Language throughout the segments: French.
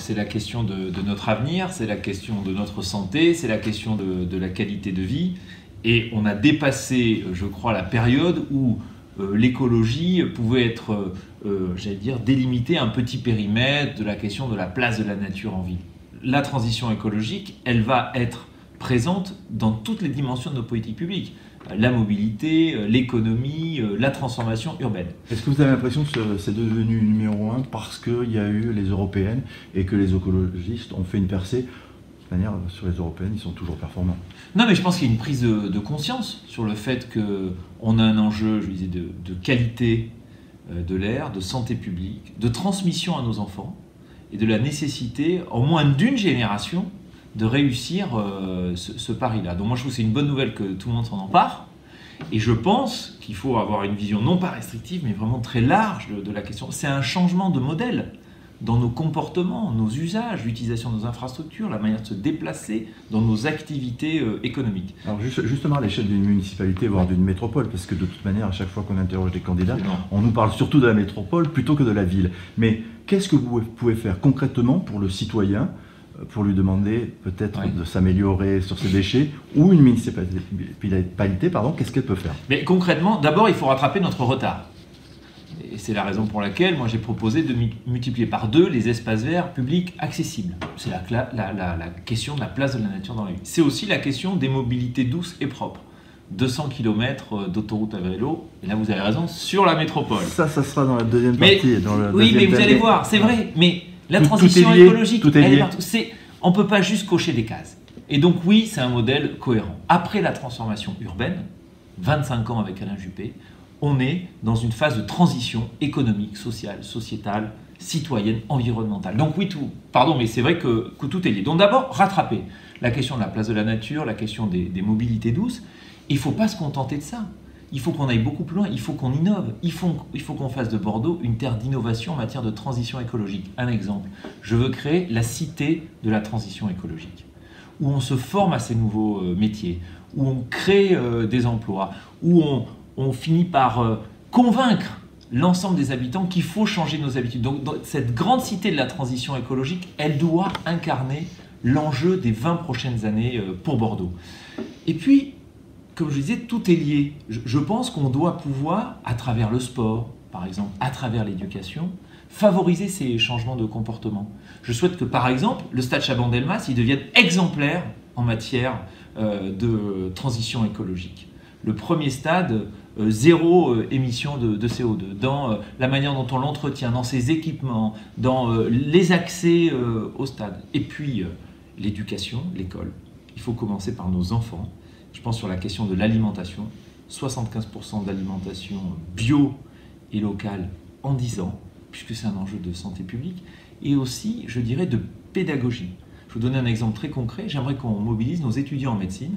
c'est la question de notre avenir, c'est la question de notre santé, c'est la question de la qualité de vie. Et on a dépassé, je crois, la période où l'écologie pouvait être, j'allais dire, délimitée à un petit périmètre de la question de la place de la nature en ville. La transition écologique, elle va être présente dans toutes les dimensions de nos politiques publiques. La mobilité, l'économie, la transformation urbaine. Est-ce que vous avez l'impression que c'est devenu numéro 1 parce qu'il y a eu les européennes et que les écologistes ont fait une percée? De toute manière, sur les européennes, ils sont toujours performants. Non, mais je pense qu'il y a une prise de conscience sur le fait qu'on a un enjeu, je disais, de qualité de l'air, de santé publique, de transmission à nos enfants et de la nécessité, en moins d'une génération, de réussir ce pari-là. Donc moi je trouve que c'est une bonne nouvelle que tout le monde s'en empare, et je pense qu'il faut avoir une vision non pas restrictive, mais vraiment très large de la question. C'est un changement de modèle dans nos comportements, nos usages, l'utilisation de nos infrastructures, la manière de se déplacer dans nos activités économiques. Alors justement à l'échelle d'une municipalité, voire d'une métropole, parce que de toute manière, à chaque fois qu'on interroge des candidats, on nous parle surtout de la métropole plutôt que de la ville. Mais qu'est-ce que vous pouvez faire concrètement pour le citoyen, pour lui demander peut-être de s'améliorer sur ses déchets, ou une municipalité, pardon, qu'est-ce qu'elle peut faire? Mais concrètement, d'abord, il faut rattraper notre retard. Et c'est la raison pour laquelle moi j'ai proposé de multiplier par 2 les espaces verts publics accessibles. C'est la question de la place de la nature dans la ville. C'est aussi la question des mobilités douces et propres. 200 km d'autoroute à vélo, et là vous avez raison, sur la métropole. Ça sera dans la deuxième partie. Oui, mais vous allez voir, c'est vrai, mais la transition écologique, elle est partout. On ne peut pas juste cocher des cases. Et donc oui, c'est un modèle cohérent. Après la transformation urbaine, 25 ans avec Alain Juppé, on est dans une phase de transition économique, sociale, sociétale, citoyenne, environnementale. Donc oui, mais c'est vrai que tout est lié. Donc d'abord, rattraper la question de la place de la nature, la question des mobilités douces. Il ne faut pas se contenter de ça. Il faut qu'on aille beaucoup plus loin, il faut qu'on innove, il faut qu'on fasse de Bordeaux une terre d'innovation en matière de transition écologique. Un exemple, je veux créer la cité de la transition écologique, où on se forme à ces nouveaux métiers, où on crée des emplois, où on finit par convaincre l'ensemble des habitants qu'il faut changer nos habitudes. Donc cette grande cité de la transition écologique, elle doit incarner l'enjeu des 20 prochaines années pour Bordeaux. Et puis, comme je disais, tout est lié. Je pense qu'on doit pouvoir, à travers le sport, par exemple, à travers l'éducation, favoriser ces changements de comportement. Je souhaite que, par exemple, le stade Chaban-Delmas, il devienne exemplaire en matière de transition écologique. Le premier stade, zéro émission de CO2, dans la manière dont on l'entretient, dans ses équipements, dans les accès au stade. Et puis, l'éducation, l'école. Il faut commencer par nos enfants. Je pense sur la question de l'alimentation, 75% d'alimentation bio et locale en 10 ans, puisque c'est un enjeu de santé publique, et aussi, je dirais, de pédagogie. Je vais vous donner un exemple très concret. J'aimerais qu'on mobilise nos étudiants en médecine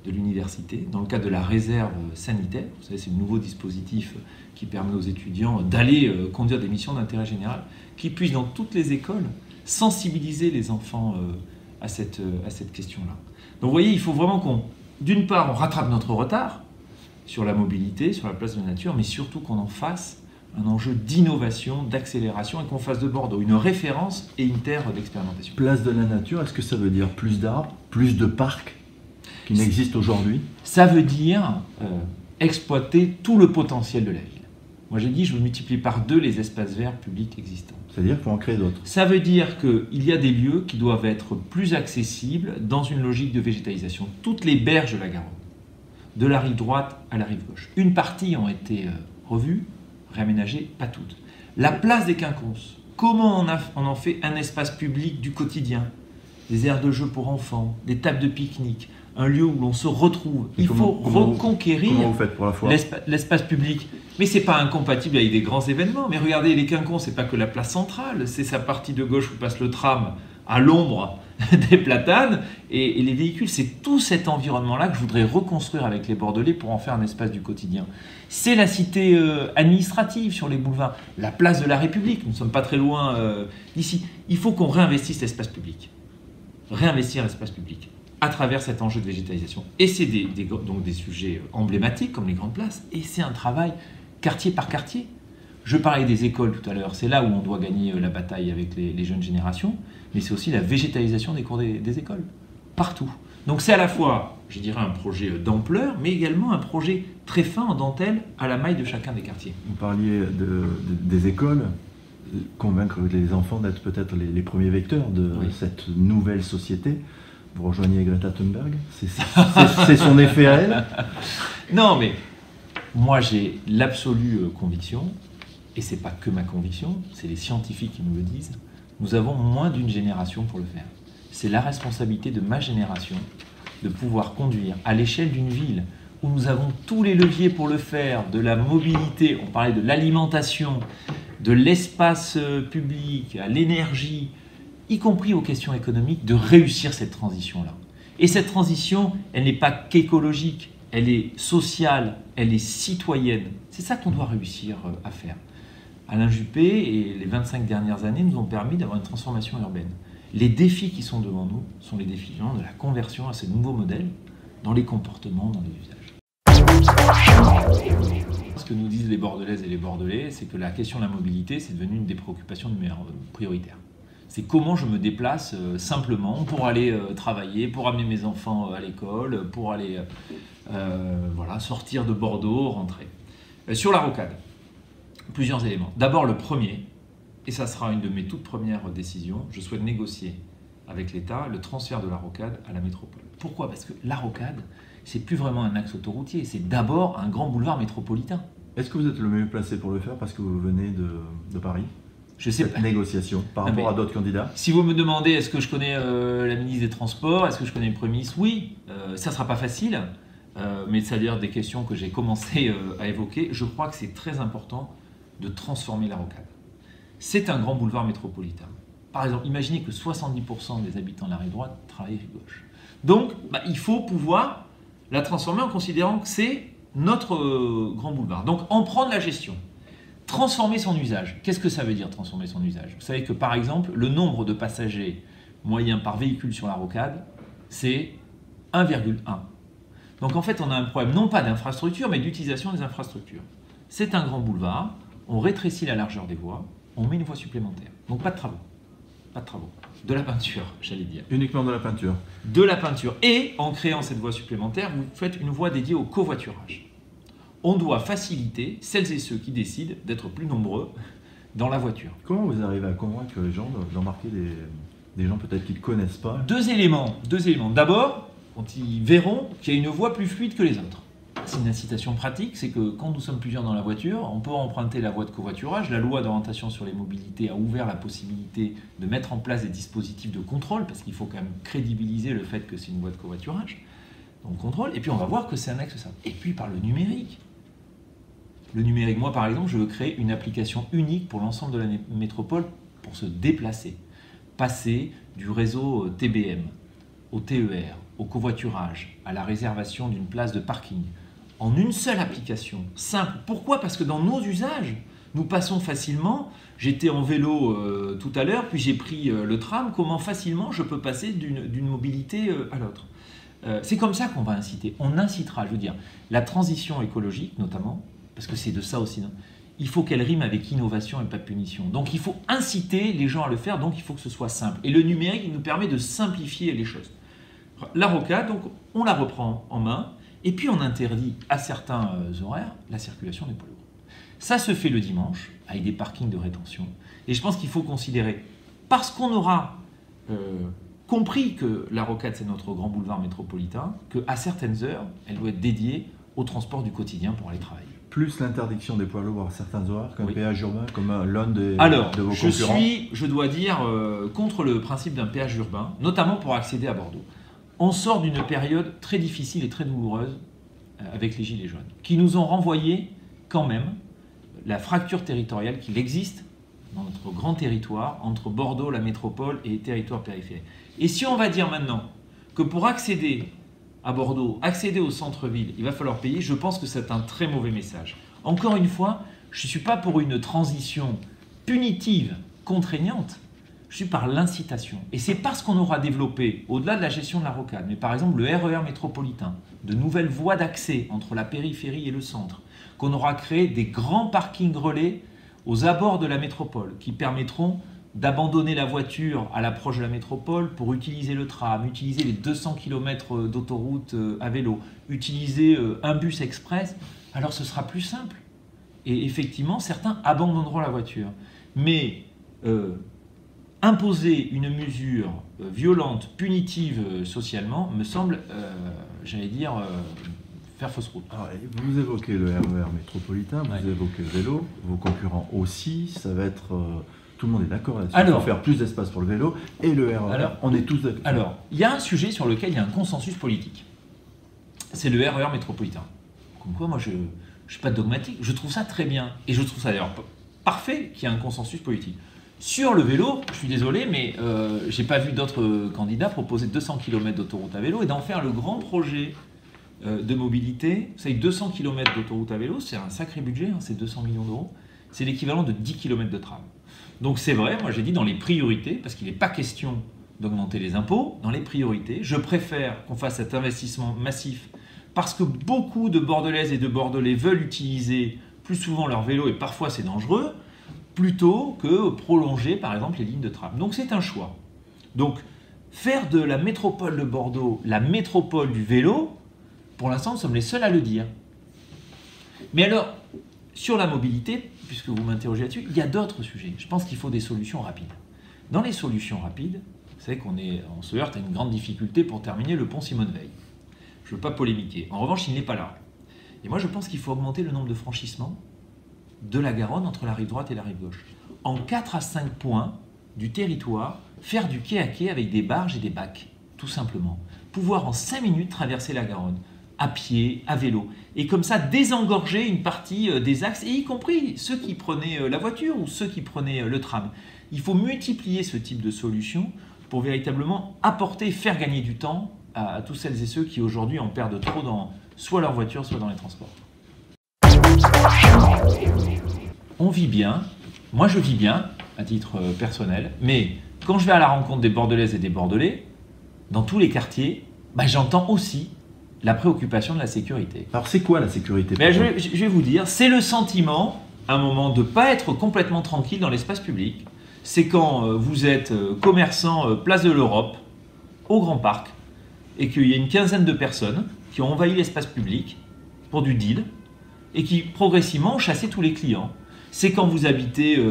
de l'université, dans le cadre de la réserve sanitaire. Vous savez, c'est le nouveau dispositif qui permet aux étudiants d'aller conduire des missions d'intérêt général, qui puissent, dans toutes les écoles, sensibiliser les enfants à cette question-là. Donc vous voyez, il faut vraiment d'une part, on rattrape notre retard sur la mobilité, sur la place de la nature, mais surtout qu'on en fasse un enjeu d'innovation, d'accélération, et qu'on fasse de Bordeaux une référence et une terre d'expérimentation. Place de la nature, est-ce que ça veut dire plus d'arbres, plus de parcs qui n'existent aujourd'hui? Ça veut dire exploiter tout le potentiel de la ville. Moi j'ai dit, je veux multiplier par 2 les espaces verts publics existants. C'est-à-dire qu'il faut en créer d'autres. Ça veut dire qu'il y a des lieux qui doivent être plus accessibles dans une logique de végétalisation. Toutes les berges de la Garonne, de la rive droite à la rive gauche. Une partie ont été revues, réaménagées, pas toutes. La place des quinconces, comment on en fait un espace public du quotidien? Des aires de jeu pour enfants, des tables de pique-nique, un lieu où l'on se retrouve. Il faut reconquérir l'espace public. Mais ce n'est pas incompatible avec des grands événements. Mais regardez, les quinconces, ce n'est pas que la place centrale, c'est sa partie de gauche où passe le tram à l'ombre des platanes et les véhicules. C'est tout cet environnement-là que je voudrais reconstruire avec les Bordelais pour en faire un espace du quotidien. C'est la cité administrative sur les boulevards, la place de la République. Nous ne sommes pas très loin d'ici. Il faut qu'on réinvestisse l'espace public. Réinvestir l'espace public à travers cet enjeu de végétalisation. Et c'est donc des sujets emblématiques comme les grandes places. Et c'est un travail quartier par quartier. Je parlais des écoles tout à l'heure, c'est là où on doit gagner la bataille avec les jeunes générations, mais c'est aussi la végétalisation des cours des écoles, partout. Donc c'est à la fois, je dirais, un projet d'ampleur, mais également un projet très fin en dentelle à la maille de chacun des quartiers. Vous parliez des écoles, convaincre les enfants d'être peut-être les premiers vecteurs de cette nouvelle société. Vous rejoignez Greta Thunberg? C'est son effet à elle? Non, mais moi j'ai l'absolue conviction, et c'est pas que ma conviction, c'est les scientifiques qui nous le disent, nous avons moins d'une génération pour le faire. C'est la responsabilité de ma génération de pouvoir conduire à l'échelle d'une ville où nous avons tous les leviers pour le faire, de la mobilité, on parlait de l'alimentation, de l'espace public, à l'énergie, y compris aux questions économiques, de réussir cette transition-là. Et cette transition, elle n'est pas qu'écologique, elle est sociale, elle est citoyenne. C'est ça qu'on doit réussir à faire. Alain Juppé et les 25 dernières années nous ont permis d'avoir une transformation urbaine. Les défis qui sont devant nous sont les défis de la conversion à ces nouveaux modèles dans les comportements, dans les usages. Ce que nous disent les Bordelaises et les Bordelais, c'est que la question de la mobilité, c'est devenu une des préoccupations prioritaires. C'est comment je me déplace simplement pour aller travailler, pour amener mes enfants à l'école, pour aller sortir de Bordeaux, rentrer. Sur la rocade, plusieurs éléments. D'abord le premier, et ça sera une de mes toutes premières décisions, je souhaite négocier avec l'État le transfert de la rocade à la métropole. Pourquoi? Parce que la rocade, c'est plus vraiment un axe autoroutier, c'est d'abord un grand boulevard métropolitain. Est-ce que vous êtes le mieux placé pour le faire parce que vous venez de Paris? Je sais Cette négociation par rapport à d'autres candidats? Si vous me demandez est-ce que je connais la ministre des Transports, est-ce que je connais le Premier ministre? Oui, ça ne sera pas facile, mais c'est-à-dire des questions que j'ai commencé à évoquer. Je crois que c'est très important de transformer la rocade. C'est un grand boulevard métropolitain. Par exemple, imaginez que 70% des habitants de la rive droite travaillent rive gauche. Donc, il faut pouvoir la transformer en considérant que c'est notre grand boulevard. Donc, en prendre la gestion. Transformer son usage. Qu'est-ce que ça veut dire, transformer son usage? Vous savez que, par exemple, le nombre de passagers moyens par véhicule sur la rocade, c'est 1,1. Donc, en fait, on a un problème, non pas d'infrastructure, mais d'utilisation des infrastructures. C'est un grand boulevard, on rétrécit la largeur des voies, on met une voie supplémentaire. Donc, pas de travaux. Pas de travaux. De la peinture, j'allais dire. Uniquement de la peinture. De la peinture. Et, en créant cette voie supplémentaire, vous faites une voie dédiée au covoiturage. On doit faciliter celles et ceux qui décident d'être plus nombreux dans la voiture. Comment vous arrivez à convaincre les gens d'embarquer des gens peut-être qui ne connaissent pas? Deux éléments. D'abord, quand ils verront qu'il y a une voie plus fluide que les autres. C'est une incitation pratique, c'est que quand nous sommes plusieurs dans la voiture, on peut emprunter la voie de covoiturage. La loi d'orientation sur les mobilités a ouvert la possibilité de mettre en place des dispositifs de contrôle, parce qu'il faut quand même crédibiliser le fait que c'est une voie de covoiturage. Donc contrôle, et puis on va voir que c'est un axe simple. Et puis par le numérique. Le numérique, moi par exemple, je veux créer une application unique pour l'ensemble de la métropole pour se déplacer. Passer du réseau TBM au TER, au covoiturage, à la réservation d'une place de parking, en une seule application, simple. Pourquoi? Parce que dans nos usages, nous passons facilement. J'étais en vélo tout à l'heure, puis j'ai pris le tram. Comment facilement je peux passer d'une mobilité à l'autre? C'est comme ça qu'on va inciter. On incitera, je veux dire, la transition écologique notamment, parce que c'est de ça aussi, non? Il faut qu'elle rime avec innovation et pas punition. Donc il faut inciter les gens à le faire, donc il faut que ce soit simple. Et le numérique, il nous permet de simplifier les choses. La rocade, donc on la reprend en main, et puis on interdit à certains horaires la circulation des poids lourds. Ça se fait le dimanche, avec des parkings de rétention. Et je pense qu'il faut considérer, parce qu'on aura compris que la rocade, c'est notre grand boulevard métropolitain, qu'à certaines heures, elle doit être dédiée au transport du quotidien pour aller travailler. Plus l'interdiction des poids lourds à certains horaires qu'un péage urbain, comme l'un de vos concurrents. Je suis, je dois dire, contre le principe d'un péage urbain, notamment pour accéder à Bordeaux. On sort d'une période très difficile et très douloureuse avec les Gilets jaunes, qui nous ont renvoyé quand même la fracture territoriale qu'il existe dans notre grand territoire entre Bordeaux, la métropole et les territoires périphériques. Et si on va dire maintenant que pour accéder à Bordeaux, accéder au centre-ville, il va falloir payer, je pense que c'est un très mauvais message. Encore une fois, je ne suis pas pour une transition punitive, contraignante, je suis par l'incitation. Et c'est parce qu'on aura développé, au-delà de la gestion de la rocade, mais par exemple le RER métropolitain, de nouvelles voies d'accès entre la périphérie et le centre, qu'on aura créé des grands parkings relais aux abords de la métropole, qui permettront d'abandonner la voiture à l'approche de la métropole pour utiliser le tram, utiliser les 200 km d'autoroute à vélo, utiliser un bus express, alors ce sera plus simple. Et effectivement, certains abandonneront la voiture. Mais imposer une mesure violente, punitive socialement, me semble, j'allais dire, faire fausse route. Alors, vous évoquez le RER métropolitain, vous évoquez le vélo, vos concurrents aussi, ça va être... tout le monde est d'accord là-dessus. Il faut faire plus d'espace pour le vélo et le RER, on est tous d'accord. Alors, il y a un sujet sur lequel il y a un consensus politique. C'est le RER métropolitain. Comme quoi, moi, je ne suis pas dogmatique, je trouve ça très bien. Et je trouve ça d'ailleurs parfait qu'il y ait un consensus politique. Sur le vélo, je suis désolé, mais je n'ai pas vu d'autres candidats proposer 200 km d'autoroute à vélo et d'en faire le grand projet de mobilité. Vous savez, 200 km d'autoroute à vélo, c'est un sacré budget, hein, c'est 200 millions d'euros. C'est l'équivalent de 10 km de tram. Donc c'est vrai, moi j'ai dit dans les priorités, parce qu'il n'est pas question d'augmenter les impôts, dans les priorités, je préfère qu'on fasse cet investissement massif parce que beaucoup de Bordelaises et de Bordelais veulent utiliser plus souvent leur vélo et parfois c'est dangereux, plutôt que prolonger par exemple les lignes de tram. Donc c'est un choix. Donc faire de la métropole de Bordeaux la métropole du vélo, pour l'instant nous sommes les seuls à le dire. Mais alors, sur la mobilité, puisque vous m'interrogez là-dessus, il y a d'autres sujets. Je pense qu'il faut des solutions rapides. Dans les solutions rapides, vous savez on se heurte à une grande difficulté pour terminer le pont Simone Veil. Je ne veux pas polémiquer. En revanche, il n'est pas là. Et moi, je pense qu'il faut augmenter le nombre de franchissements de la Garonne entre la rive droite et la rive gauche. En 4 à 5 points du territoire, faire du quai à quai avec des barges et des bacs, tout simplement. Pouvoir en 5 minutes traverser la Garonne, à pied, à vélo. Et comme ça, désengorger une partie des axes, et y compris ceux qui prenaient la voiture ou ceux qui prenaient le tram. Il faut multiplier ce type de solutions pour véritablement apporter, faire gagner du temps à tous celles et ceux qui aujourd'hui en perdent trop dans soit leur voiture, soit dans les transports. On vit bien, moi je vis bien, à titre personnel, mais quand je vais à la rencontre des Bordelaises et des Bordelais, dans tous les quartiers, j'entends aussi la préoccupation de la sécurité. Alors c'est quoi la sécurité? Je vais vous dire, c'est le sentiment, à un moment, de ne pas être complètement tranquille dans l'espace public. C'est quand vous êtes commerçant place de l'Europe, au Grand Parc, et qu'il y a une quinzaine de personnes qui ont envahi l'espace public pour du deal, et qui progressivement ont chassé tous les clients. C'est quand vous habitez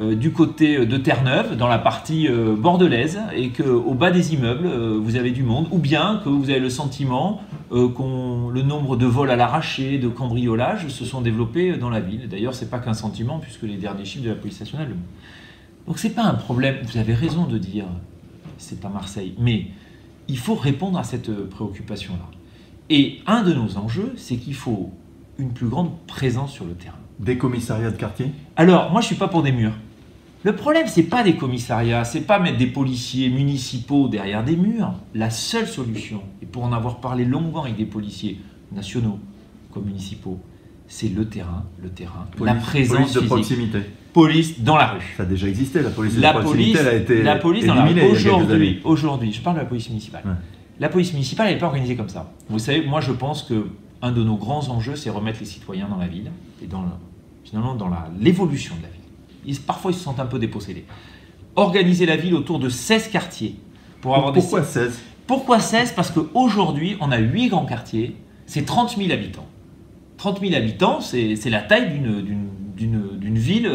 du côté de Terre-Neuve, dans la partie bordelaise, et qu'au bas des immeubles, vous avez du monde, ou bien que vous avez le sentiment que le nombre de vols à l'arraché, de cambriolages se sont développés dans la ville. D'ailleurs, ce n'est pas qu'un sentiment, puisque les derniers chiffres de la police nationale le montrent. Donc ce n'est pas un problème, vous avez raison de dire, c'est pas Marseille, mais il faut répondre à cette préoccupation-là. Et un de nos enjeux, c'est qu'il faut une plus grande présence sur le terrain. Des commissariats de quartier? Alors, moi je ne suis pas pour des murs. Le problème, ce n'est pas des commissariats, ce n'est pas mettre des policiers municipaux derrière des murs. La seule solution, et pour en avoir parlé longuement avec des policiers nationaux comme municipaux, c'est le terrain, la présence police de physique. Proximité. Police dans la rue. Ça a déjà existé, la police de proximité, elle a été la police éliminée dans la rue. Aujourd'hui, je parle de la police municipale. Ouais. La police municipale, elle n'est pas organisée comme ça. Vous savez, moi je pense qu'un de nos grands enjeux, c'est remettre les citoyens dans la ville et finalement dans l'évolution de la ville. Parfois, ils se sentent un peu dépossédés. Organiser la ville autour de 16 quartiers. Pourquoi 16? Pourquoi 16? Parce qu'aujourd'hui, on a 8 grands quartiers, c'est 30 000 habitants. 30 000 habitants, c'est la taille d'une ville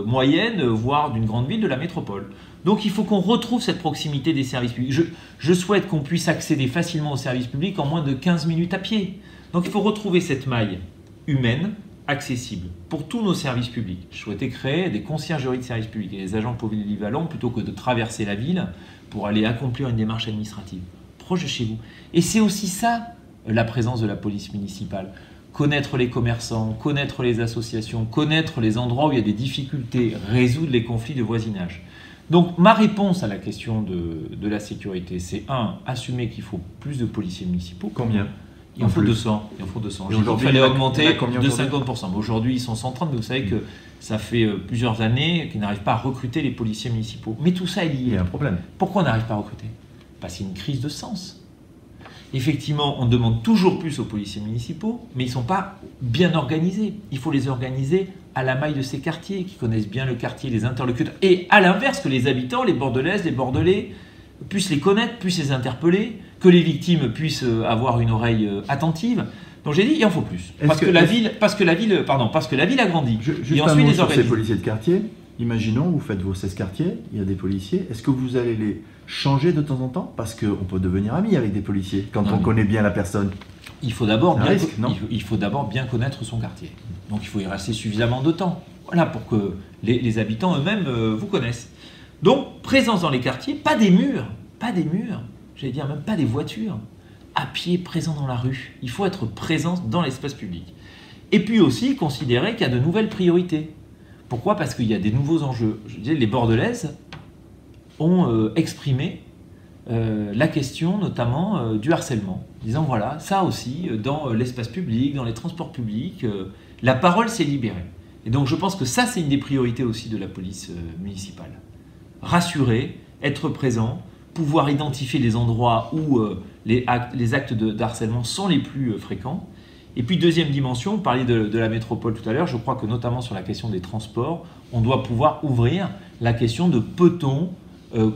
moyenne, voire d'une grande ville de la métropole. Donc il faut qu'on retrouve cette proximité des services publics. Je souhaite qu'on puisse accéder facilement aux services publics en moins de 15 minutes à pied. Donc il faut retrouver cette maille humaine, accessible, pour tous nos services publics. Je souhaitais créer des conciergeries de services publics et des agents polyvalents plutôt que de traverser la ville pour aller accomplir une démarche administrative proche de chez vous. Et c'est aussi ça, la présence de la police municipale. Connaître les commerçants, connaître les associations, connaître les endroits où il y a des difficultés, résoudre les conflits de voisinage. Donc ma réponse à la question de la sécurité, c'est assumer qu'il faut plus de policiers municipaux. Combien? Il en faut 200. Il fallait augmenter de 50%. Mais aujourd'hui, ils sont 130, mais vous savez que ça fait plusieurs années qu'ils n'arrivent pas à recruter les policiers municipaux. Mais tout ça est lié. Il y a un problème. Pourquoi on n'arrive pas à recruter? Parce qu'il y a une crise de sens. Effectivement, on demande toujours plus aux policiers municipaux, mais ils ne sont pas bien organisés. Il faut les organiser à la maille de ces quartiers, qui connaissent bien le quartier, les interlocuteurs. Et à l'inverse, que les habitants, les Bordelaises, les Bordelais, puissent les connaître, puissent les interpeller, que les victimes puissent avoir une oreille attentive. Donc j'ai dit, il en faut plus. Parce que la ville a grandi. Et ensuite, les organiser. Ces policiers de quartier, imaginons, vous faites vos 16 quartiers, il y a des policiers. Est-ce que vous allez les changer de temps en temps? Parce qu'on peut devenir ami avec des policiers quand on connaît bien la personne. Il faut d'abord bien connaître son quartier. Donc il faut y rester suffisamment de temps. Voilà, pour que les habitants eux-mêmes vous connaissent. Donc, présence dans les quartiers, pas des murs, j'allais dire même pas des voitures. À pied, présent dans la rue. Il faut être présent dans l'espace public. Et puis aussi considérer qu'il y a de nouvelles priorités. Pourquoi? Parce qu'il y a des nouveaux enjeux. Je disais, les Bordelaises ont exprimé la question notamment du harcèlement, disant voilà, ça aussi, dans l'espace public, dans les transports publics, la parole s'est libérée. Et donc je pense que ça, c'est une des priorités aussi de la police municipale. Rassurer, être présent, pouvoir identifier les endroits où les actes de harcèlement sont les plus fréquents. Et puis deuxième dimension, vous parliez de la métropole tout à l'heure, je crois que notamment sur la question des transports, on doit pouvoir ouvrir la question de peut-on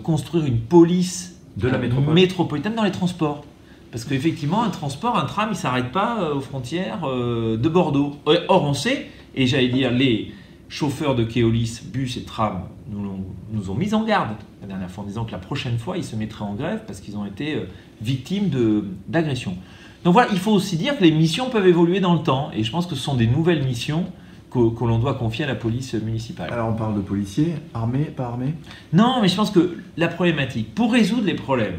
construire une police de la métropolitaine dans les transports. Parce qu'effectivement, un transport, un tram, il ne s'arrête pas aux frontières de Bordeaux. Or, on sait, et j'allais dire, les chauffeurs de Keolis, bus et tram nous ont mis en garde la dernière fois en disant que la prochaine fois, ils se mettraient en grève parce qu'ils ont été victimes d'agressions. Donc voilà, il faut aussi dire que les missions peuvent évoluer dans le temps. Et je pense que ce sont des nouvelles missions que l'on doit confier à la police municipale. Alors on parle de policiers, armés, pas armés? Non, mais je pense que la problématique, pour résoudre les problèmes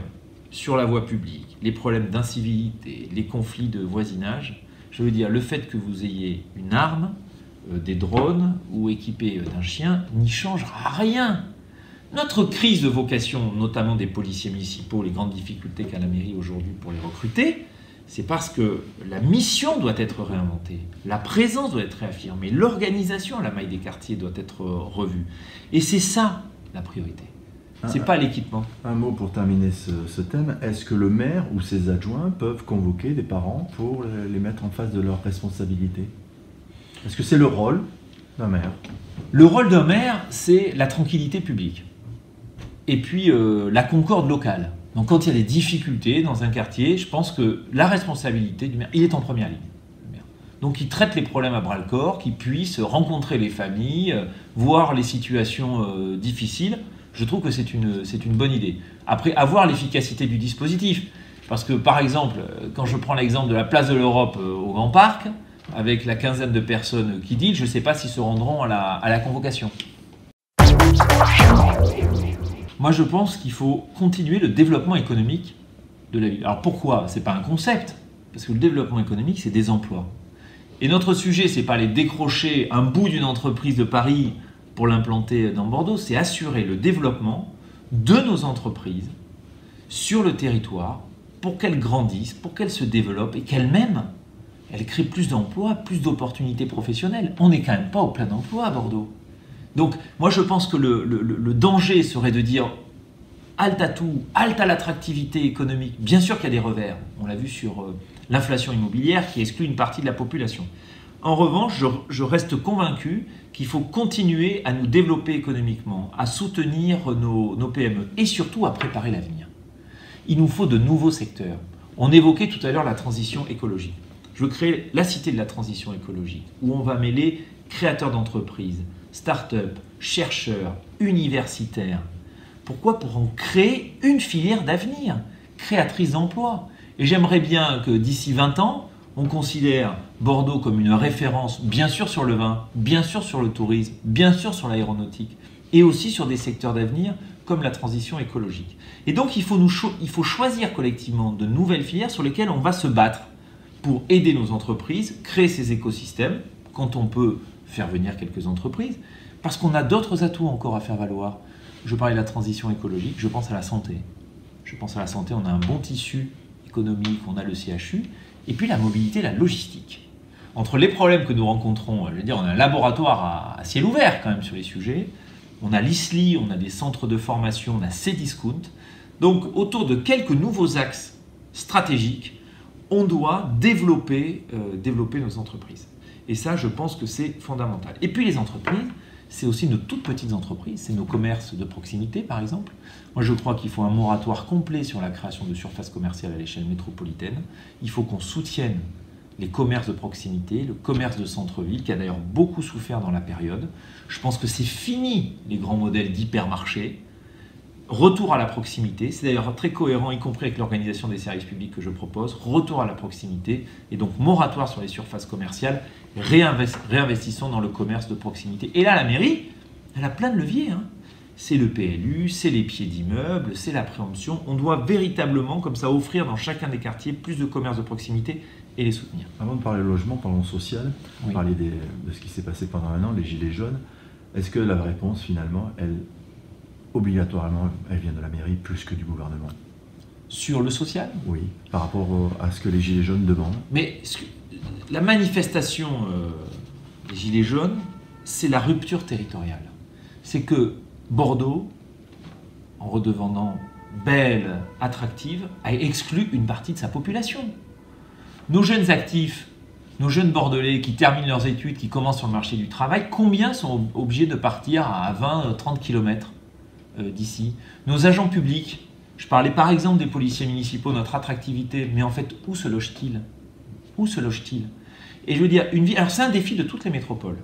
sur la voie publique, les problèmes d'incivilité, les conflits de voisinage, je veux dire, le fait que vous ayez une arme, des drones ou équipé d'un chien n'y changera rien. Notre crise de vocation, notamment des policiers municipaux, les grandes difficultés qu'a la mairie aujourd'hui pour les recruter, c'est parce que la mission doit être réinventée, la présence doit être réaffirmée, l'organisation à la maille des quartiers doit être revue. Et c'est ça la priorité. C'est pas l'équipement. Un mot pour terminer ce thème. Est-ce que le maire ou ses adjoints peuvent convoquer des parents pour les mettre en face de leurs responsabilités? Est-ce que c'est le rôle d'un maire? Le rôle d'un maire, c'est la tranquillité publique. Et puis la concorde locale. Donc quand il y a des difficultés dans un quartier, je pense que la responsabilité du maire, il est en première ligne. Le maire. Donc il traite les problèmes à bras-le-corps, qu'il puisse rencontrer les familles, voir les situations difficiles. Je trouve que c'est une bonne idée. Après, avoir l'efficacité du dispositif. Parce que par exemple, quand je prends l'exemple de la place de l'Europe au Grand Parc, avec la quinzaine de personnes qui dealent, je ne sais pas s'ils se rendront à la convocation. Moi, je pense qu'il faut continuer le développement économique de la ville. Alors pourquoi? Ce n'est pas un concept, parce que le développement économique, c'est des emplois. Et notre sujet, ce n'est pas aller décrocher un bout d'une entreprise de Paris pour l'implanter dans Bordeaux, c'est assurer le développement de nos entreprises sur le territoire pour qu'elles grandissent, pour qu'elles se développent et qu'elles-mêmes, elles créent plus d'emplois, plus d'opportunités professionnelles. On n'est quand même pas au plein emploi à Bordeaux. Donc, moi, je pense que le danger serait de dire halte à tout, halte à l'attractivité économique. Bien sûr qu'il y a des revers. On l'a vu sur l'inflation immobilière qui exclut une partie de la population. En revanche, je reste convaincu qu'il faut continuer à nous développer économiquement, à soutenir nos PME et surtout à préparer l'avenir. Il nous faut de nouveaux secteurs. On évoquait tout à l'heure la transition écologique. Je veux créer la cité de la transition écologique où on va mêler créateurs d'entreprises, start-up, chercheurs, universitaires. Pourquoi? Pour en créer une filière d'avenir, créatrice d'emplois. Et j'aimerais bien que d'ici 20 ans, on considère Bordeaux comme une référence, bien sûr sur le vin, bien sûr sur le tourisme, bien sûr sur l'aéronautique, et aussi sur des secteurs d'avenir comme la transition écologique. Et donc il faut choisir collectivement de nouvelles filières sur lesquelles on va se battre pour aider nos entreprises, créer ces écosystèmes, quand on peut faire venir quelques entreprises, parce qu'on a d'autres atouts encore à faire valoir. Je parlais de la transition écologique, je pense à la santé. Je pense à la santé, on a un bon tissu économique, on a le CHU, et puis la mobilité, la logistique. Entre les problèmes que nous rencontrons, je veux dire, on a un laboratoire à ciel ouvert quand même sur les sujets, on a l'ISLI, on a des centres de formation, on a Cdiscount. Donc autour de quelques nouveaux axes stratégique, on doit développer nos entreprises. Et ça, je pense que c'est fondamental. Et puis les entreprises, c'est aussi nos toutes petites entreprises, c'est nos commerces de proximité par exemple. Moi je crois qu'il faut un moratoire complet sur la création de surfaces commerciales à l'échelle métropolitaine. Il faut qu'on soutienne les commerces de proximité, le commerce de centre-ville, qui a d'ailleurs beaucoup souffert dans la période. Je pense que c'est fini les grands modèles d'hypermarché. Retour à la proximité, c'est d'ailleurs très cohérent, y compris avec l'organisation des services publics que je propose. Retour à la proximité, et donc moratoire sur les surfaces commerciales, réinvestissons dans le commerce de proximité. Et là, la mairie, elle a plein de leviers. C'est le PLU, c'est les pieds d'immeubles, c'est la préemption. On doit véritablement, comme ça, offrir dans chacun des quartiers plus de commerce de proximité et les soutenir. Avant de parler logement, parlons social. Oui. Parler de ce qui s'est passé pendant un an, les gilets jaunes. Est-ce que la réponse, finalement, obligatoirement, elle vient de la mairie plus que du gouvernement? Sur le social? Oui, par rapport à ce que les gilets jaunes demandent. Mais la manifestation des gilets jaunes, c'est la rupture territoriale. C'est que Bordeaux, en redevenant belle, attractive, a exclu une partie de sa population. Nos jeunes actifs, nos jeunes Bordelais qui terminent leurs études, qui commencent sur le marché du travail, combien sont obligés de partir à 20-30 km d'ici? Nos agents publics, je parlais par exemple des policiers municipaux, notre attractivité, mais en fait, où se logent-ils? Où se logent-ils? Et je veux dire, alors c'est un défi de toutes les métropoles.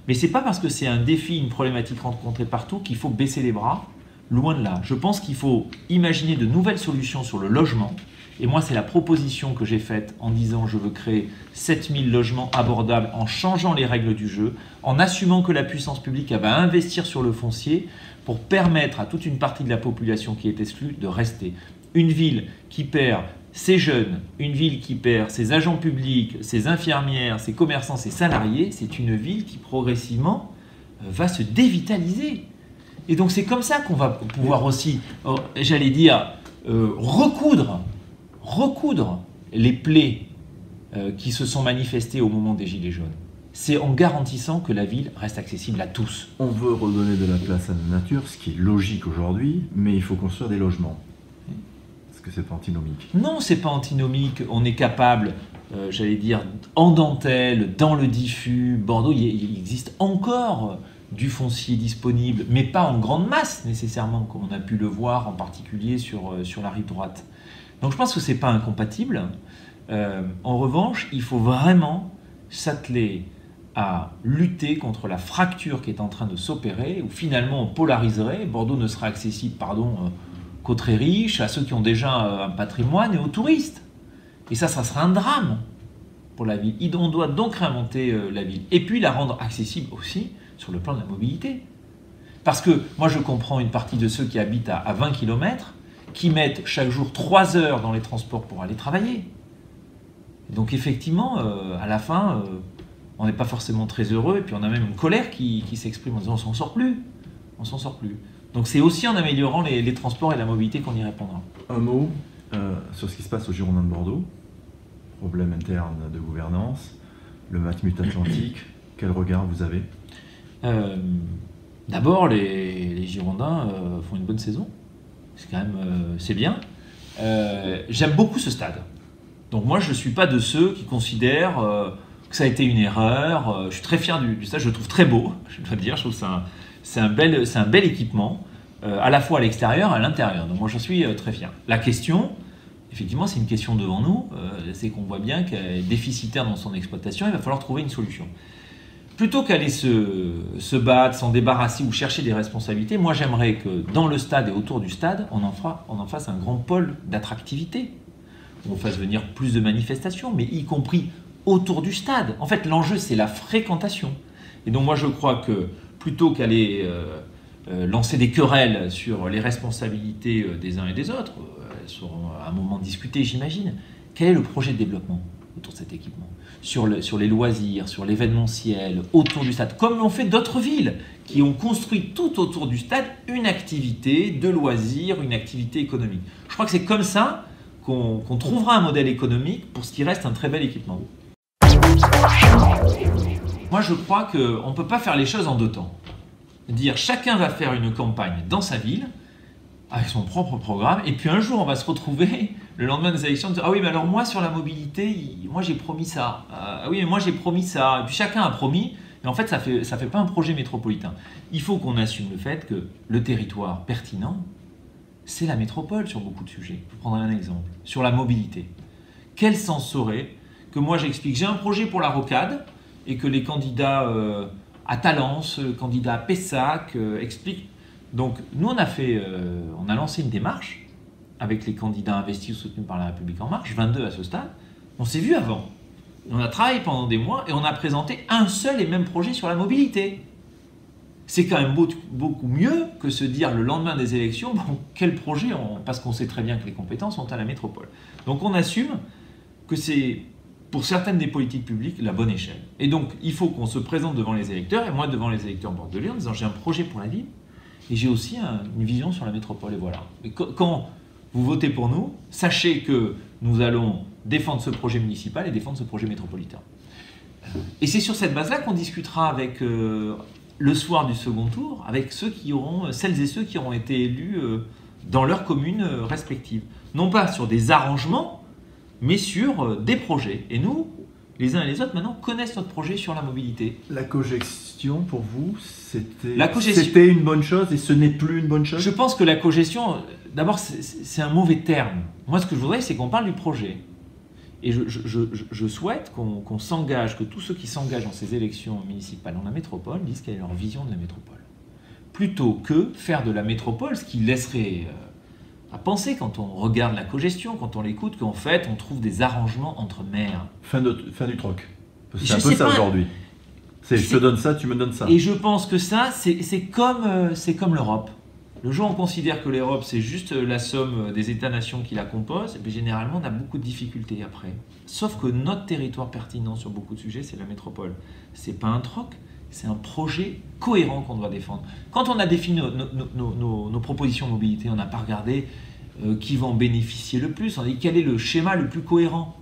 Mais c'est pas parce que c'est un défi, une problématique rencontrée partout qu'il faut baisser les bras, loin de là. Je pense qu'il faut imaginer de nouvelles solutions sur le logement. Et moi, c'est la proposition que j'ai faite en disant je veux créer 7000 logements abordables en changeant les règles du jeu, en assumant que la puissance publique va investir sur le foncier pour permettre à toute une partie de la population qui est exclue de rester. Une ville qui perd ses jeunes, une ville qui perd ses agents publics, ses infirmières, ses commerçants, ses salariés, c'est une ville qui progressivement va se dévitaliser. Et donc c'est comme ça qu'on va pouvoir aussi, j'allais dire, recoudre les plaies qui se sont manifestées au moment des Gilets jaunes. C'est en garantissant que la ville reste accessible à tous. On veut redonner de la place à la nature, ce qui est logique aujourd'hui, mais il faut construire des logements. Est-ce que c'est pas antinomique? Non, c'est pas antinomique. On est capable, j'allais dire, en dentelle, dans le diffus. Bordeaux, il existe encore du foncier disponible, mais pas en grande masse nécessairement, comme on a pu le voir en particulier sur la rive droite. Donc je pense que c'est pas incompatible. En revanche, il faut vraiment s'atteler à lutter contre la fracture qui est en train de s'opérer, où finalement on polariserait. Bordeaux ne sera accessible, qu'aux très riches, à ceux qui ont déjà un patrimoine et aux touristes. Et ça sera un drame pour la ville. On doit donc réinventer la ville. Et puis la rendre accessible aussi sur le plan de la mobilité. Parce que moi je comprends une partie de ceux qui habitent à 20 km, qui mettent chaque jour 3 heures dans les transports pour aller travailler. Et donc effectivement, à la fin, on n'est pas forcément très heureux, et puis on a même une colère qui s'exprime en disant on s'en sort plus. On s'en sort plus. Donc c'est aussi en améliorant les transports et la mobilité qu'on y répondra. Un mot sur ce qui se passe au Girondins de Bordeaux, problème interne de gouvernance, le Matmut Atlantique, quel regard vous avez? D'abord, les Girondins font une bonne saison, c'est quand même c'est bien. J'aime beaucoup ce stade. Donc moi je ne suis pas de ceux qui considèrent que ça a été une erreur. Je suis très fier du stade, je le trouve très beau, je dois dire, je trouve que c'est un bel équipement, à la fois à l'extérieur et à l'intérieur. Donc moi j'en suis très fier. La question, effectivement, c'est une question devant nous, c'est qu'on voit bien qu'elle est déficitaire dans son exploitation, il va falloir trouver une solution. Plutôt qu'aller se battre, s'en débarrasser ou chercher des responsabilités, moi j'aimerais que dans le stade et autour du stade, on en fasse un grand pôle d'attractivité, où on fasse venir plus de manifestations, mais y compris autour du stade. En fait, l'enjeu, c'est la fréquentation. Et donc moi je crois que plutôt qu'aller lancer des querelles sur les responsabilités des uns et des autres, elles seront à un moment discutées, j'imagine, quel est le projet de développement autour de cet équipement, sur les loisirs, sur l'événementiel, autour du stade, comme l'ont fait d'autres villes qui ont construit tout autour du stade une activité de loisirs, une activité économique. Je crois que c'est comme ça qu'on trouvera un modèle économique pour ce qui reste un très bel équipement. Moi, je crois qu'on ne peut pas faire les choses en deux temps. Dire chacun va faire une campagne dans sa ville, avec son propre programme, et puis un jour on va se retrouver le lendemain des élections, ah oui mais alors moi sur la mobilité, moi j'ai promis ça, ah oui mais moi j'ai promis ça, et puis chacun a promis, mais en fait ça fait pas un projet métropolitain. Il faut qu'on assume le fait que le territoire pertinent, c'est la métropole sur beaucoup de sujets. Je prendrai un exemple, sur la mobilité. Quel sens aurait que moi j'explique, j'ai un projet pour la rocade, et que les candidats à Talence, candidats à Pessac expliquent. Donc nous on a lancé une démarche avec les candidats investis ou soutenus par La République En Marche, 22 à ce stade. On s'est vu avant, on a travaillé pendant des mois et on a présenté un seul et même projet sur la mobilité. C'est quand même beaucoup mieux que se dire le lendemain des élections, bon, quel projet, parce qu'on sait très bien que les compétences sont à la métropole. Donc on assume que c'est, pour certaines des politiques publiques, la bonne échelle. Et donc il faut qu'on se présente devant les électeurs, et moi devant les électeurs bordelais, en disant j'ai un projet pour la ville, et j'ai aussi une vision sur la métropole, et voilà. Et quand vous votez pour nous, sachez que nous allons défendre ce projet municipal et défendre ce projet métropolitain. Et c'est sur cette base-là qu'on discutera avec, le soir du second tour, avec celles et ceux qui auront été élus dans leurs communes respectives. Non pas sur des arrangements, mais sur des projets. Et nous, les uns et les autres, maintenant, connaissent notre projet sur la mobilité. La cogestion, pour vous, c'était une bonne chose et ce n'est plus une bonne chose? Je pense que la cogestion, d'abord, c'est un mauvais terme. Moi, ce que je voudrais, c'est qu'on parle du projet. Et je souhaite qu'on s'engage, que tous ceux qui s'engagent dans ces élections municipales dans la métropole disent quelle est leur vision de la métropole. Plutôt que faire de la métropole ce qui laisserait à penser quand on regarde la cogestion, quand on l'écoute, qu'en fait on trouve des arrangements entre maires. Fin du troc. C'est un peu ça aujourd'hui. Je te donne ça, tu me donnes ça. Et je pense que ça, c'est comme l'Europe. Le jour où on considère que l'Europe c'est juste la somme des États-nations qui la composent, et généralement on a beaucoup de difficultés après. Sauf que notre territoire pertinent sur beaucoup de sujets, c'est la métropole. C'est pas un troc, c'est un projet cohérent qu'on doit défendre. Quand on a défini nos propositions de mobilité, on n'a pas regardé qui va en bénéficier le plus, on a dit quel est le schéma le plus cohérent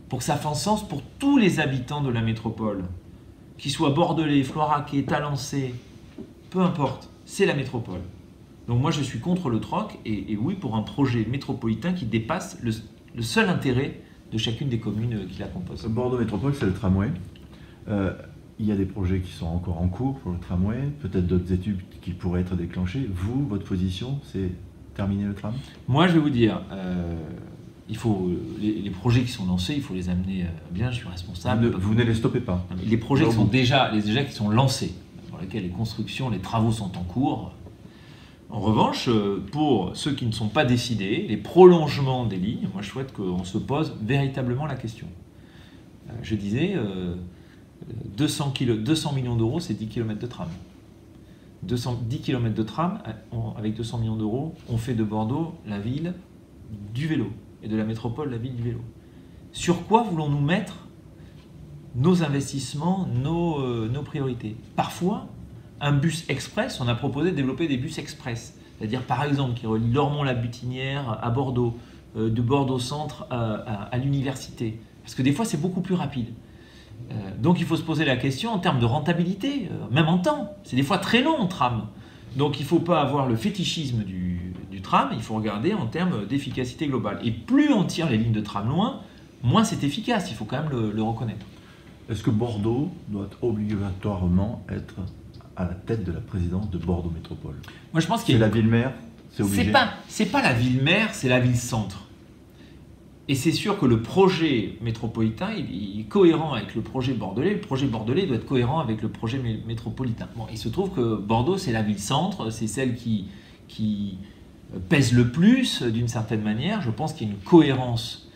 pour que ça fasse sens pour tous les habitants de la métropole, qu'ils soient bordelais, floiraquais, talancés, peu importe, c'est la métropole. Donc moi je suis contre le troc et oui pour un projet métropolitain qui dépasse le seul intérêt de chacune des communes qui la composent. Bordeaux Métropole, c'est le tramway. Il y a des projets qui sont encore en cours pour le tramway, peut-être d'autres études qui pourraient être déclenchées. Vous, votre position, c'est terminer le tram? Moi je vais vous dire, il faut les projets qui sont lancés, il faut les amener bien, je suis responsable. Vous ne les stoppez pas? Les projets qui sont déjà qui sont lancés, dans lesquels les constructions, les travaux sont en cours. En revanche, pour ceux qui ne sont pas décidés, les prolongements des lignes, moi je souhaite qu'on se pose véritablement la question. Je disais, 200 millions d'euros, c'est 10 km de tram. 10 km de tram, avec 200 millions d'euros, on fait de Bordeaux la ville du vélo, et de la métropole la ville du vélo. Sur quoi voulons-nous mettre nos investissements, nos priorités? Parfois, un bus express, on a proposé de développer des bus express, c'est-à-dire par exemple qui relient Lormont-la-Butinière à Bordeaux, de Bordeaux Centre à l'université, parce que des fois c'est beaucoup plus rapide. Donc il faut se poser la question en termes de rentabilité, même en temps, c'est des fois très long en tram. Donc il ne faut pas avoir le fétichisme du tram, il faut regarder en termes d'efficacité globale. Et plus on tire les lignes de tram loin, moins c'est efficace, il faut quand même le reconnaître. Est-ce que Bordeaux doit obligatoirement être à la tête de la présidence de Bordeaux Métropole? Moi, je pense c'est la ville-maire, c'est obligé. C'est pas la ville-maire, c'est la ville-centre. Et c'est sûr que le projet métropolitain, il est cohérent avec le projet bordelais. Le projet bordelais doit être cohérent avec le projet métropolitain. Bon, il se trouve que Bordeaux, c'est la ville-centre, c'est celle qui pèse le plus, d'une certaine manière. Je pense qu'il y a une cohérence,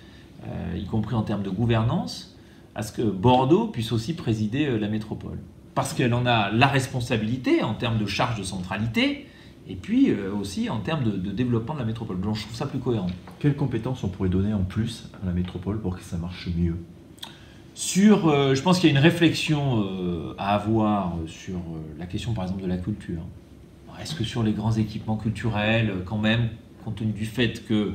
y compris en termes de gouvernance, à ce que Bordeaux puisse aussi présider la métropole. Parce qu'elle en a la responsabilité en termes de charge de centralité, et puis aussi en termes de développement de la métropole. Donc je trouve ça plus cohérent. Quelles compétences on pourrait donner en plus à la métropole pour que ça marche mieux? Je pense qu'il y a une réflexion à avoir sur la question par exemple de la culture. Est-ce que sur les grands équipements culturels, quand même, compte tenu du fait que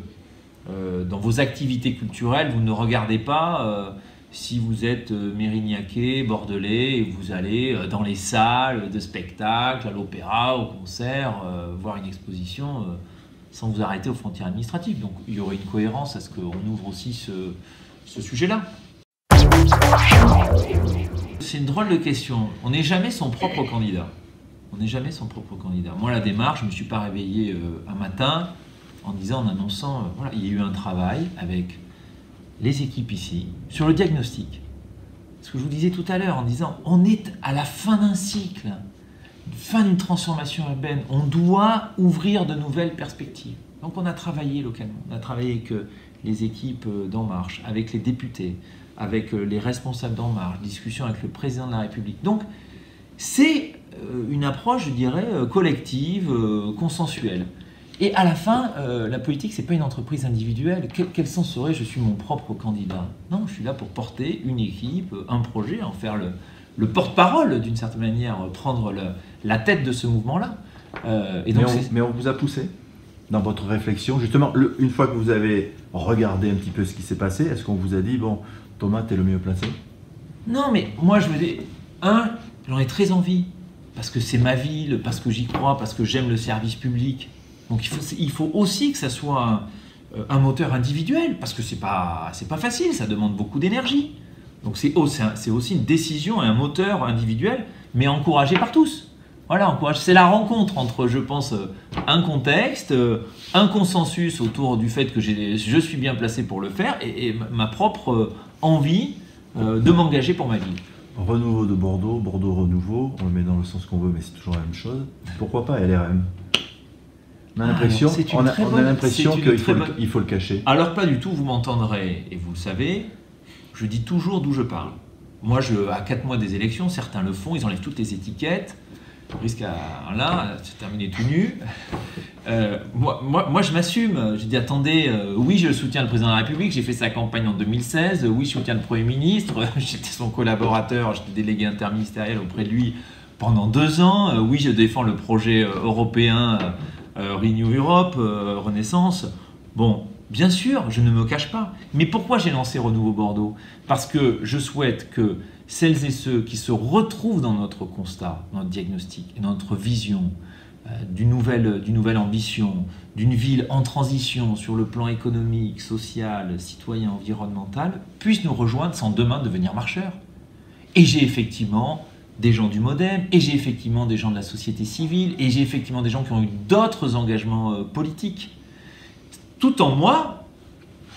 dans vos activités culturelles, vous ne regardez pas... si vous êtes mérignacais, bordelais, et vous allez dans les salles de spectacle, à l'opéra, au concert, voir une exposition, sans vous arrêter aux frontières administratives. Donc il y aurait une cohérence à ce qu'on ouvre aussi ce sujet-là. C'est une drôle de question. On n'est jamais son propre candidat. On n'est jamais son propre candidat. Moi, la démarche, je ne me suis pas réveillé un matin en annonçant, voilà, il y a eu un travail avec les équipes ici sur le diagnostic. Ce que je vous disais tout à l'heure en disant, on est à la fin d'un cycle, fin d'une transformation urbaine. On doit ouvrir de nouvelles perspectives. Donc on a travaillé localement. On a travaillé avec les équipes d'En Marche, avec les députés, avec les responsables d'En Marche, discussion avec le président de la République. Donc c'est une approche, je dirais, collective, consensuelle. Et à la fin, la politique, c'est pas une entreprise individuelle. Quel sens serait je suis mon propre candidat? Non, je suis là pour porter une équipe, un projet, en faire le porte-parole d'une certaine manière, prendre la tête de ce mouvement-là. Mais on vous a poussé dans votre réflexion, justement, une fois que vous avez regardé un petit peu ce qui s'est passé, est-ce qu'on vous a dit, bon, Thomas, t'es le mieux placé? Non, mais moi, je me dis, j'en ai très envie, parce que c'est ma ville, parce que j'y crois, parce que j'aime le service public. Donc il faut aussi que ça soit un moteur individuel, parce que c'est pas facile, ça demande beaucoup d'énergie. Donc c'est aussi une décision et un moteur individuel, mais encouragé par tous. Voilà, c'est la rencontre entre, je pense, un contexte, un consensus autour du fait que je suis bien placé pour le faire, et ma propre envie de m'engager pour ma ville. Renouveau de Bordeaux, Bordeaux renouveau, on le met dans le sens qu'on veut, mais c'est toujours la même chose. Pourquoi pas LRM? On a l'impression qu'il faut le cacher. Alors pas du tout, vous m'entendrez, et vous le savez, je dis toujours d'où je parle. Moi, à 4 mois des élections, certains le font, ils enlèvent toutes les étiquettes, risque à se terminer tout nu. Moi, je m'assume. J'ai dit, attendez, oui, je soutiens le président de la République, j'ai fait sa campagne en 2016, oui, je soutiens le Premier ministre, j'étais son collaborateur, j'étais délégué interministériel auprès de lui pendant 2 ans, oui, je défends le projet européen Renew Europe, Renaissance. Bon, bien sûr, je ne me cache pas. Mais pourquoi j'ai lancé Renouveau Bordeaux? Parce que je souhaite que celles et ceux qui se retrouvent dans notre constat, notre diagnostic, et notre vision d'une nouvelle ambition, d'une ville en transition sur le plan économique, social, citoyen, environnemental, puissent nous rejoindre sans demain devenir marcheurs. Et j'ai effectivement des gens du MoDem, et j'ai effectivement des gens de la société civile, et j'ai effectivement des gens qui ont eu d'autres engagements politiques, tout en moi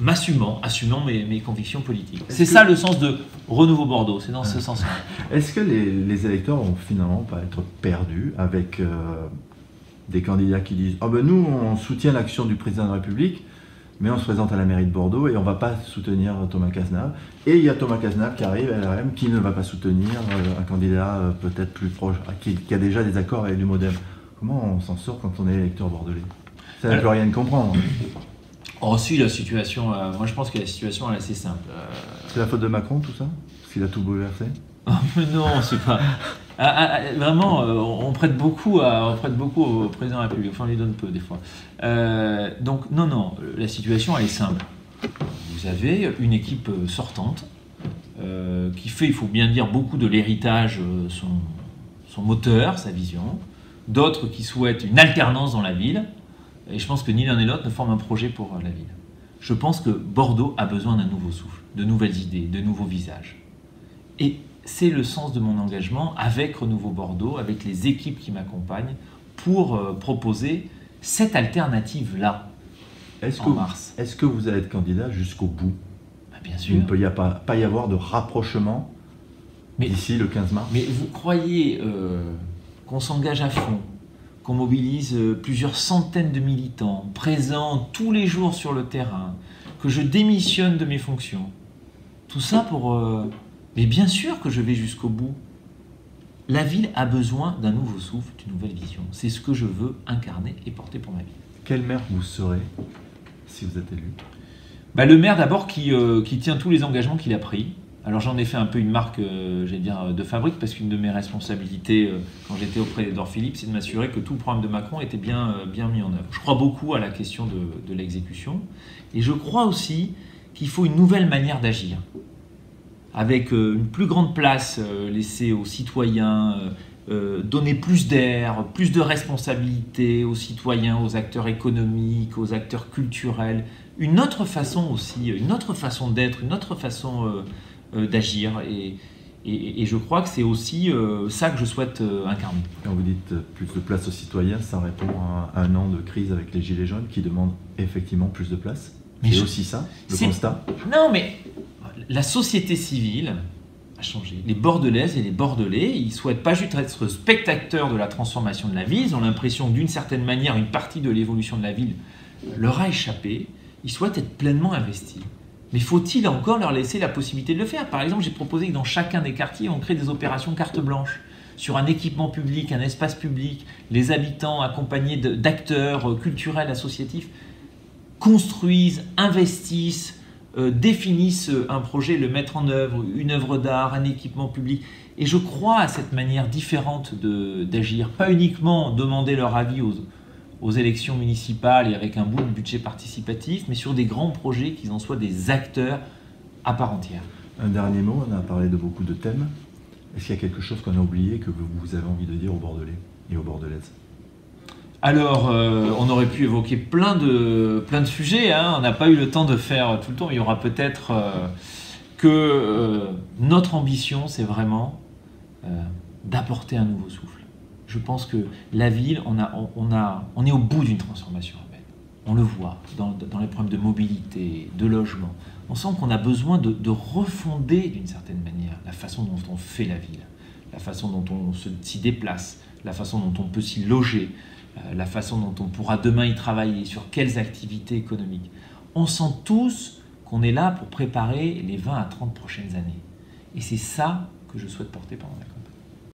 assumant mes convictions politiques. C'est ça le sens de Renouveau Bordeaux, c'est dans ce sens-là. Est-ce que les électeurs vont finalement pas être perdus avec des candidats qui disent « Ah ben nous, on soutient l'action du président de la République, mais on se présente à la mairie de Bordeaux et on ne va pas soutenir Thomas Cazenave. » Et il y a Thomas Cazenave qui arrive à LRM qui ne va pas soutenir un candidat peut-être plus proche, qui a déjà des accords avec le MoDem. Comment on s'en sort quand on est électeur bordelais? Ça ne peut rien comprendre. Oh si, la situation, moi je pense que la situation est assez simple. C'est la faute de Macron tout ça? Parce qu'il a tout bouleversé? Non, c'est pas... vraiment, on prête beaucoup au président de la République, enfin on lui donne peu des fois. Donc non, la situation elle est simple. Vous avez une équipe sortante qui fait, il faut bien dire, beaucoup de l'héritage, son moteur, sa vision. D'autres qui souhaitent une alternance dans la ville. Et je pense que ni l'un ni l'autre ne forment un projet pour la ville. Je pense que Bordeaux a besoin d'un nouveau souffle, de nouvelles idées, de nouveaux visages. Et c'est le sens de mon engagement avec Renouveau Bordeaux, avec les équipes qui m'accompagnent, pour proposer cette alternative-là en mars. Est-ce que vous allez être candidat jusqu'au bout? Bien sûr. Il ne peut pas y avoir de rapprochement d'ici le 15 mars? Mais vous croyez qu'on s'engage à fond, qu'on mobilise plusieurs centaines de militants, présents tous les jours sur le terrain, que je démissionne de mes fonctions. Tout ça pour... Mais bien sûr que je vais jusqu'au bout. La ville a besoin d'un nouveau souffle, d'une nouvelle vision. C'est ce que je veux incarner et porter pour ma ville. Quel maire vous serez si vous êtes élu? Le maire d'abord qui tient tous les engagements qu'il a pris. Alors j'en ai fait un peu une marque, j'allais dire, de fabrique, parce qu'une de mes responsabilités quand j'étais auprès d'Edouard Philippe, c'est de m'assurer que tout le programme de Macron était bien mis en œuvre. Je crois beaucoup à la question de l'exécution, et je crois aussi qu'il faut une nouvelle manière d'agir, avec une plus grande place laissée aux citoyens, donner plus d'air, plus de responsabilité aux citoyens, aux acteurs économiques, aux acteurs culturels, une autre façon aussi, une autre façon d'être, une autre façon d'agir. Et je crois que c'est aussi ça que je souhaite incarner. Quand vous dites plus de place aux citoyens, ça répond à un an de crise avec les Gilets jaunes qui demandent effectivement plus de place. C'est aussi ça, le constat? Non, mais la société civile a changé. Les Bordelaises et les Bordelais, ils ne souhaitent pas juste être spectateurs de la transformation de la ville, ils ont l'impression que d'une certaine manière, une partie de l'évolution de la ville leur a échappé, ils souhaitent être pleinement investis. Mais faut-il encore leur laisser la possibilité de le faire? Par exemple, j'ai proposé que dans chacun des quartiers, on crée des opérations carte blanche sur un équipement public, un espace public, les habitants accompagnés d'acteurs culturels, associatifs, construisent, investissent, définissent un projet, le mettre en œuvre, une œuvre d'art, un équipement public. Et je crois à cette manière différente d'agir, pas uniquement demander leur avis aux élections municipales et avec un bout de budget participatif, mais sur des grands projets qu'ils en soient des acteurs à part entière. Un dernier mot, on a parlé de beaucoup de thèmes. Est-ce qu'il y a quelque chose qu'on a oublié que vous avez envie de dire aux Bordelais et aux Bordelaises? Alors, on aurait pu évoquer plein de sujets, hein. On n'a pas eu le temps de faire tout le tour. Il y aura peut-être que notre ambition, c'est vraiment d'apporter un nouveau souffle. Je pense que la ville, on est au bout d'une transformation urbaine. On le voit dans les problèmes de mobilité, de logement. On sent qu'on a besoin de refonder d'une certaine manière la façon dont on fait la ville, la façon dont on s'y déplace, la façon dont on peut s'y loger, la façon dont on pourra demain y travailler, sur quelles activités économiques. On sent tous qu'on est là pour préparer les 20 à 30 prochaines années. Et c'est ça que je souhaite porter pendant la campagne.